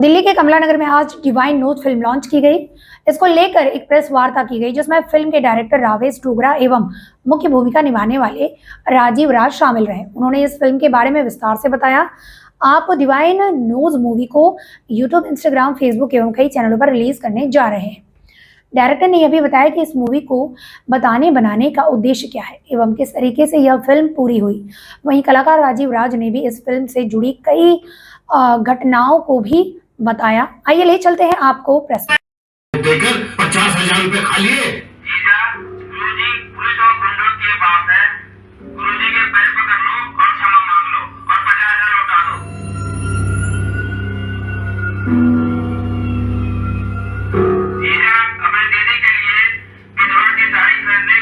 दिल्ली के कमला नगर में आज डिवाइन नोज फिल्म लॉन्च की गई। इसको लेकर एक प्रेस वार्ता की गई जिसमें फिल्म के डायरेक्टर रावेश डोगरा एवं मुख्य भूमिका निभाने वाले राजीव राज शामिल रहे। उन्होंने इस फिल्म के बारे में विस्तार से बताया। आप डिवाइन नोज मूवी को यूट्यूब, इंस्टाग्राम, फेसबुक एवं कई चैनलों पर रिलीज करने जा रहे हैं। डायरेक्टर ने यह भी बताया कि इस मूवी को बनाने का उद्देश्य क्या है एवं किस तरीके से यह फिल्म पूरी हुई। वहीं कलाकार राजीव राज ने भी इस फिल्म से जुड़ी कई घटनाओं को भी बताया। आइए ले चलते हैं आपको प्रेस देकर 50,000 रुपए खा लिए। गुरुजी पुलिस और गुंडों की बात है। गुरुजी के पैर पकड़ लो और क्षमा मांग लो और 50,000 लौटा दो। जीजा अपने दीदी के लिए विधवा की साड़ी खरीदने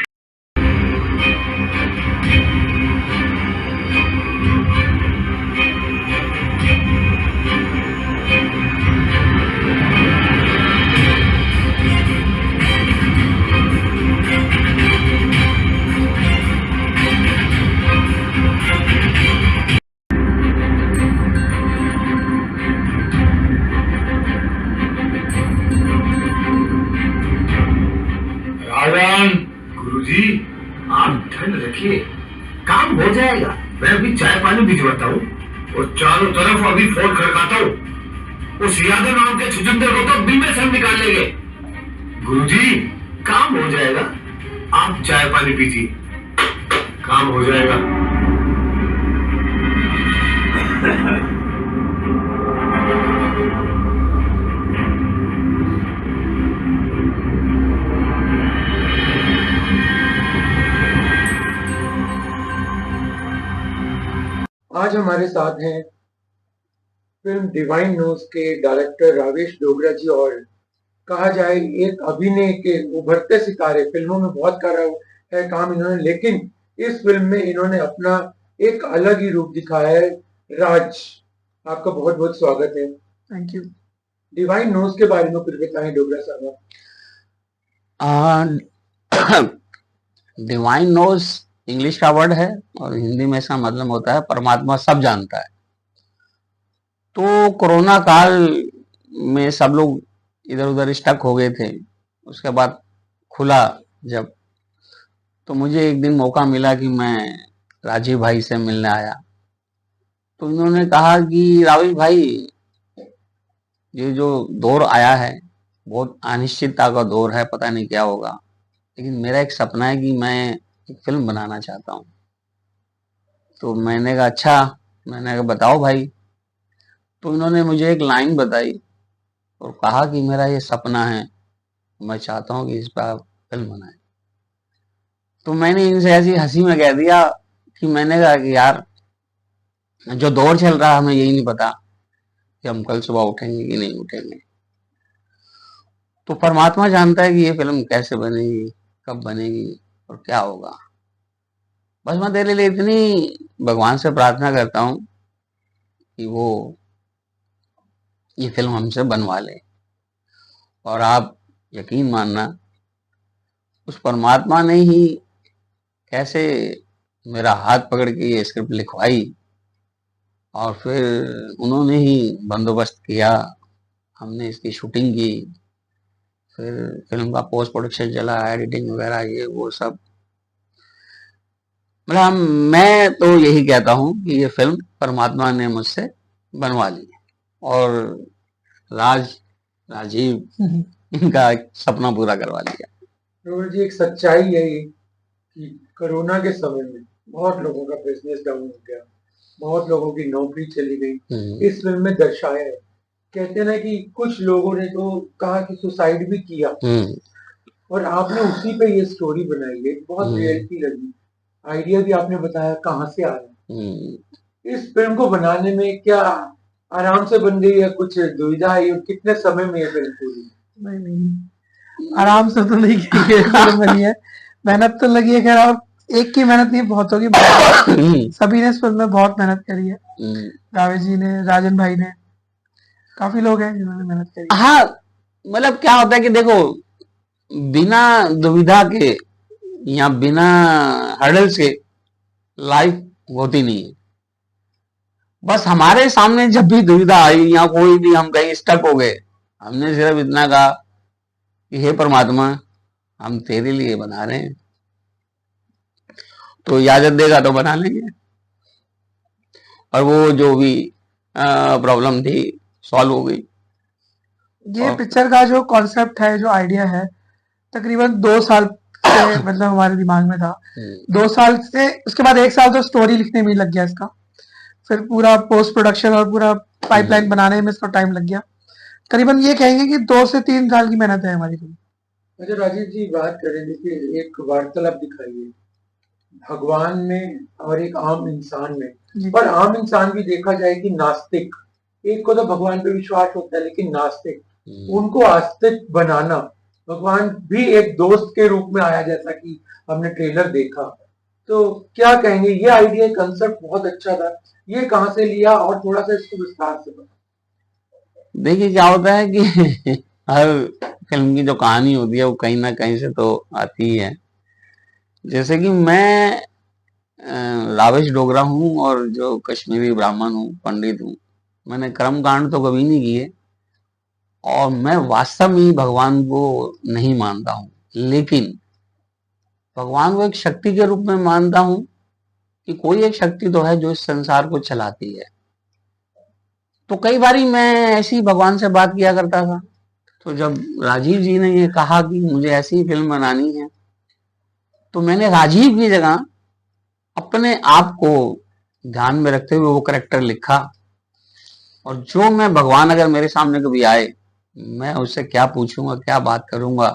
रावण, गुरुजी आप ठंड रखिए, काम हो जाएगा। मैं अभी चाय पानी भिजवाता हूँ और चारों तरफ अभी फोन खड़काता हूँ। उस यादव नाम के छुचुंदर को तो बिल में से हम निकाल लेंगे। गुरुजी काम हो जाएगा, आप चाय पानी पीजिए, काम हो जाएगा। आज हमारे साथ हैं फिल्म डिवाइन नोज के डायरेक्टर रावेश डोगरा जी और कहा जाए एक अभिनय के उभरते सितारे। फिल्मों में बहुत करा है काम इन्होंने, लेकिन इस फिल्म में इन्होंने अपना एक अलग ही रूप दिखाया है। राज, आपका बहुत बहुत स्वागत है। Thank you. डिवाइन नोज के बारे में कुछ बताएं डोगरा साहब। डिवाइन नोज इंग्लिश का वर्ड है और हिंदी में इसका मतलब होता है परमात्मा सब जानता है। तो कोरोना काल में सब लोग इधर उधर स्टक हो गए थे। उसके बाद खुला जब, तो मुझे एक दिन मौका मिला कि मैं राजीव भाई से मिलने आया। तो उन्होंने कहा कि राजेश भाई, ये जो दौर आया है बहुत अनिश्चितता का दौर है, पता नहीं क्या होगा, लेकिन मेरा एक सपना है कि मैं एक फिल्म बनाना चाहता हूँ। तो मैंने कहा अच्छा, मैंने कहा बताओ भाई। तो इन्होंने मुझे एक लाइन बताई और कहा कि मेरा ये सपना है, मैं चाहता हूँ कि इस पर फिल्म बनाए। तो मैंने इनसे ऐसी हंसी में कह दिया कि मैंने कहा कि यार, जो दौर चल रहा है हमें यही नहीं पता कि हम कल सुबह उठेंगे कि नहीं उठेंगे। तो परमात्मा जानता है कि ये फिल्म कैसे बनेगी, कब बनेगी और क्या होगा। बस मैं तेरे लिए इतनी भगवान से प्रार्थना करता हूँ कि वो ये फिल्म हमसे बनवा ले। और आप यकीन मानना, उस परमात्मा ने ही कैसे मेरा हाथ पकड़ के ये स्क्रिप्ट लिखवाई और फिर उन्होंने ही बंदोबस्त किया, हमने इसकी शूटिंग की, फिर फिल्म का पोस्ट प्रोडक्शन चला, एडिटिंग वगैरह ये वो सब। मतलब मैं तो यही कहता हूँ कि ये फिल्म परमात्मा ने मुझसे बनवा ली और राजीव इनका सपना पूरा करवा लिया। डोगरा जी, एक सच्चाई है ये कि कोरोना के समय में बहुत लोगों का बिजनेस डाउन हो गया, बहुत लोगों की नौकरी चली गई। इस फिल्म में दर्शाया है। कहते हैं ना कि कुछ लोगों ने तो कहा कि सुसाइड भी किया और आपने उसी पे ये स्टोरी बनाई है। बहुत रियलिटी लगी। आइडिया भी आपने बताया कहाँ से आया। इस फिल्म को बनाने में क्या आराम से बन गई है, कुछ दुविधा आई और कितने समय में ये फिल्म पूरी? नहीं, आराम से तो नहीं की है फिल्म बनी है, मेहनत तो लगी है। खैर, और एक की मेहनत नहीं, बहुतों की सभी ने इस फिल्म में बहुत मेहनत करी है। रावेश जी ने, राजन भाई ने, काफी लोग हैं जिन्होंने मेहनत करी। हाँ, मतलब क्या होता है कि देखो, बिना दुविधा के या बिना हर्डल्स के लाइफ होती नहीं है। बस हमारे सामने जब भी दुविधा आई या कोई भी हम कहीं स्टक हो गए, हमने सिर्फ इतना कहा कि हे परमात्मा, हम तेरे लिए बना रहे हैं, तो इजाजत देगा तो बना लेंगे। और वो जो भी प्रॉब्लम थी सॉल्व हो गई। ये पिक्चर का जो कॉन्सेप्ट है, जो आइडिया है, तकरीबन 2 साल से मतलब हमारे दिमाग में था। 2 साल से उसके बाद 1 साल तो स्टोरी लिखने में ही लग गया इसका, फिर पूरा पोस्ट प्रोडक्शन और पूरा पाइपलाइन बनाने में इसका टाइम लग गया। करीबन ये कहेंगे कि 2 से 3 साल की मेहनत है हमारी फिल्म। अच्छा राजीव जी, बात करें, देखिए एक वार्तालाप दिखाई है भगवान में और एक आम इंसान में, जी। पर आम इंसान भी देखा जाए कि नास्तिक, एक को तो भगवान पे विश्वास होता है लेकिन नास्तिक, उनको आस्तिक बनाना, भगवान भी एक दोस्त के रूप में आया जैसा कि हमने ट्रेलर देखा, तो क्या कहेंगे, ये आइडिया कंसेप्ट बहुत अच्छा था, ये कहाँ से लिया और थोड़ा सा इसको विस्तार से बताओ। देखिए क्या होता है कि हर फिल्म की जो कहानी होती है वो कहीं ना कहीं से तो आती ही है। जैसे कि मैं रावेश डोगरा हूँ और जो कश्मीरी ब्राह्मण हूँ, पंडित हूँ, मैंने कर्म कांड तो कभी नहीं किए और मैं वास्तव में भगवान को नहीं मानता हूँ, लेकिन भगवान को एक शक्ति के रूप में मानता हूँ कि कोई एक शक्ति तो है जो इस संसार को चलाती है। तो कई बारी मैं ऐसी भगवान से बात किया करता था, तो जब राजीव जी ने ये कहा कि मुझे ऐसी फिल्म बनानी है, तो मैंने राजीव की जगह अपने आप को ध्यान में रखते हुए वो करेक्टर लिखा, और जो मैं भगवान अगर मेरे सामने कभी आए, मैं उससे क्या पूछूंगा, क्या बात करूंगा,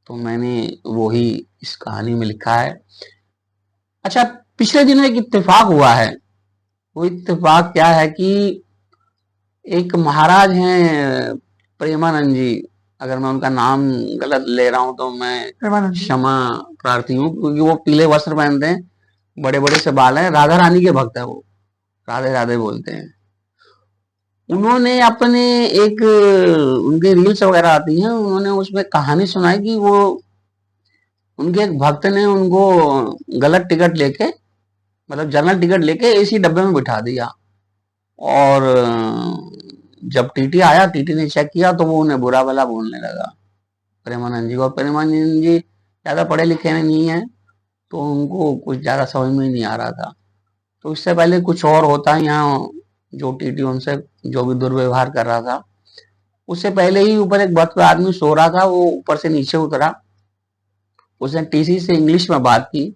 तो मैंने वो ही इस कहानी में लिखा है। अच्छा, पिछले दिनों एक इत्तेफाक हुआ है। वो इत्तेफाक क्या है कि एक महाराज हैं प्रेमानंद जी, अगर मैं उनका नाम गलत ले रहा हूं तो मैं क्षमा प्रार्थी हूँ, क्योंकि वो पीले वस्त्र पहनते हैं, बड़े बड़े से बाल हैं, राधा रानी के भक्त है, वो राधे राधे बोलते हैं। उन्होंने अपने एक उनके रील्स वगैरह आती हैं, उन्होंने उसमें कहानी सुनाई कि वो उनके एक भक्त ने उनको गलत टिकट लेके, मतलब जनरल टिकट लेके एसी डब्बे में बिठा दिया, और जब टीटी आया, टीटी ने चेक किया तो वो उन्हें बुरा भला बोलने लगा प्रेमानंद जी को। और प्रेमानंद जी ज्यादा पढ़े लिखे नहीं है, तो उनको कुछ ज्यादा समझ में नहीं आ रहा था। तो इससे पहले कुछ और होता है यहाँ, जो टीटी उनसे जो भी दुर्व्यवहार कर रहा था, उससे पहले ही ऊपर एक बर्थ पे आदमी सो रहा था, वो ऊपर से नीचे उतरा, उसने टीसी से इंग्लिश में बात की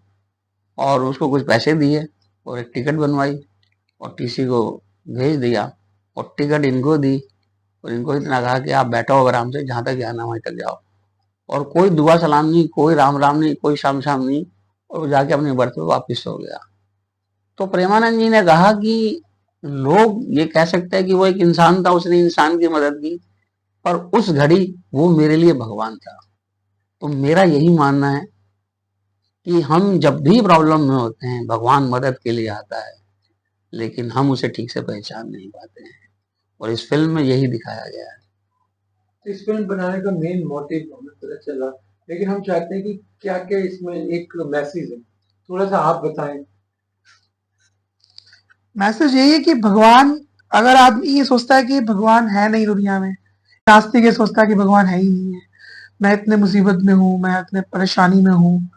और उसको कुछ पैसे दिए और एक टिकट बनवाई और टीसी को भेज दिया, और टिकट इनको दी और इनको इतना कहा कि आप बैठो आराम से, जहां तक जाना वहीं तक जाओ, और कोई दुआ सलाम नहीं, कोई राम राम नहीं, कोई शाम शाम नहीं, और वो जाके अपने बर्थ पे वापिस हो गया। तो प्रेमानंद जी ने कहा कि लोग ये कह सकते हैं कि वो एक इंसान था, उसने इंसान की मदद की, पर उस घड़ी वो मेरे लिए भगवान था। तो मेरा यही मानना है कि हम जब भी प्रॉब्लम में होते हैं, भगवान मदद के लिए आता है, लेकिन हम उसे ठीक से पहचान नहीं पाते हैं, और इस फिल्म में यही दिखाया गया है। इस फिल्म बनाने का मेन मोटिव हमें पता चला, लेकिन हम चाहते हैं कि क्या क्या इसमें एक मैसेज है, थोड़ा सा आप बताएं। मैसेज यही है कि भगवान, अगर आदमी ये सोचता है कि भगवान है नहीं दुनिया में, नास्तिक ये सोचता है कि भगवान है ही नहीं है, मैं इतने मुसीबत में हूँ, मैं इतने परेशानी में हूँ,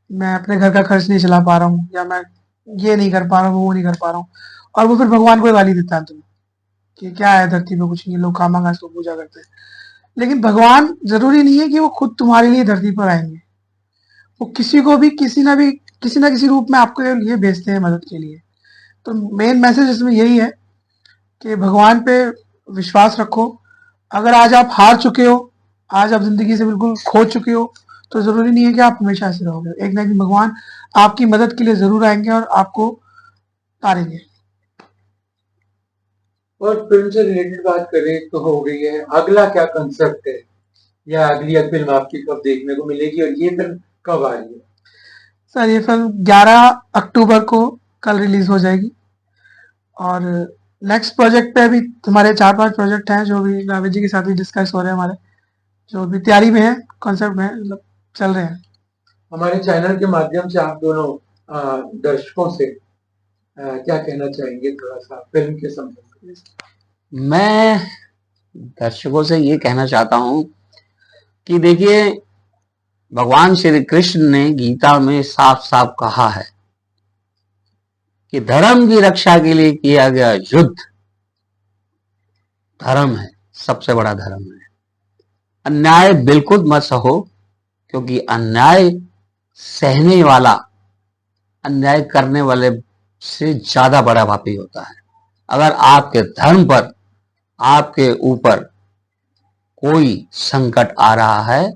मैं अपने घर का खर्च नहीं चला पा रहा हूँ, या मैं ये नहीं कर पा रहा हूँ, वो नहीं कर पा रहा हूँ, और वो फिर भगवान को गाली देता है तुम्हें कि क्या है धरती पे कुछ नहीं, लोग खामा खास को पूजा करते हैं। लेकिन भगवान जरूरी नहीं है कि वो खुद तुम्हारे लिए धरती पर आएंगे, वो किसी को भी किसी ना किसी रूप में आपके लिए भेजते हैं मदद के लिए। तो मेन मैसेज इसमें यही है कि भगवान पे विश्वास रखो। अगर आज आप हार चुके हो, आज आप जिंदगी से बिल्कुल खो चुके हो, तो जरूरी नहीं है कि आप हमेशा ऐसे रहोगे, एक ना एक दिन भगवान आपकी मदद के लिए जरूर आएंगे और आपको तारेंगे। और फिल्म से रिलेटेड बात करें तो हो गई है, अगला क्या कंसेप्ट है, या अगली फिल्म आपकी कब देखने को मिलेगी, और ये फिल्म कब आ रही है? सर ये फिल्म 11 अक्टूबर को कल रिलीज हो जाएगी, और नेक्स्ट प्रोजेक्ट पे अभी हमारे 4-5 प्रोजेक्ट हैं जो भी रावेश जी के साथ ही डिस्कस हो रहे हैं, हमारे जो भी तैयारी में है, कॉन्सेप्ट में मतलब चल रहे हैं। हमारे चैनल के माध्यम से आप दोनों दर्शकों से क्या कहना चाहेंगे थोड़ा सा फिल्म के संबंध में? मैं दर्शकों से ये कहना चाहता हूं कि देखिए, भगवान श्री कृष्ण ने गीता में साफ साफ कहा है कि धर्म की रक्षा के लिए किया गया युद्ध धर्म है, सबसे बड़ा धर्म है। अन्याय बिल्कुल मत सहो, क्योंकि अन्याय सहने वाला अन्याय करने वाले से ज्यादा बड़ा पापी होता है। अगर आपके धर्म पर, आपके ऊपर कोई संकट आ रहा है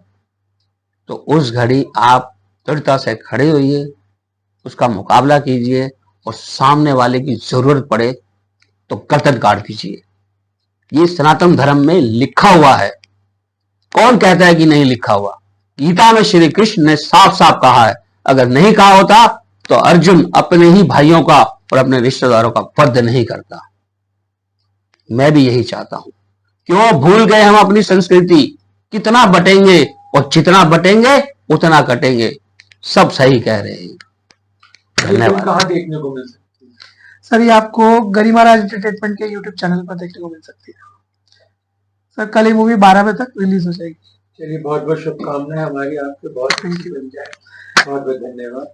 तो उस घड़ी आप दृढ़ता से खड़े होइए, उसका मुकाबला कीजिए और सामने वाले की जरूरत पड़े तो गर्दन काट दीजिए। ये सनातन धर्म में लिखा हुआ है। कौन कहता है कि नहीं लिखा हुआ? गीता में श्री कृष्ण ने साफ साफ कहा है। अगर नहीं कहा होता तो अर्जुन अपने ही भाइयों का और अपने रिश्तेदारों का वध नहीं करता। मैं भी यही चाहता हूं। क्यों भूल गए हम अपनी संस्कृति? कितना बटेंगे और जितना बटेंगे उतना कटेंगे। सब सही कह रहे हैं। ये फिल्म धन्यवाद। कहाँ देखने को मिल सकती है? सर ये आपको गरिमा राज एंटरटेनमेंट के यूट्यूब चैनल पर देखने को मिल सकती है। सर कल ये मूवी 12 बजे तक रिलीज हो जाएगी। चलिए बहुत बहुत शुभकामनाएं हमारी आपके, बहुत अच्छी बन जाए। बहुत बहुत धन्यवाद।